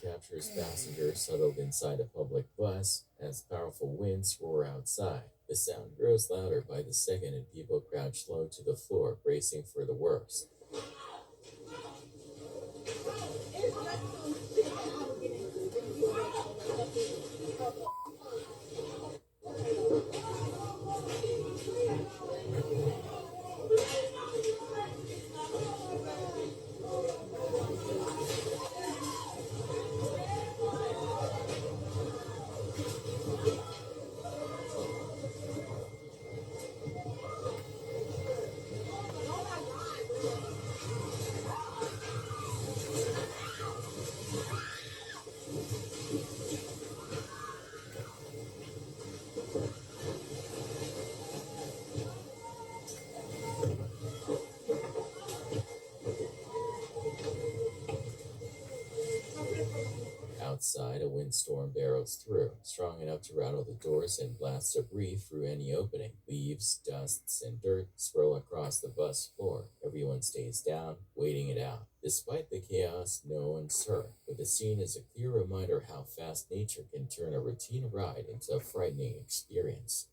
Captures passengers huddled inside a public bus as powerful winds roar outside. The sound grows louder by the second and people crouch low to the floor, bracing for the worst. Outside, a windstorm barrels through, strong enough to rattle the doors and blast debris through any opening. Leaves, dusts, and dirt swirl across the bus floor. Everyone stays down, waiting it out. Despite the chaos, no one's hurt, but the scene is a clear reminder how fast nature can turn a routine ride into a frightening experience.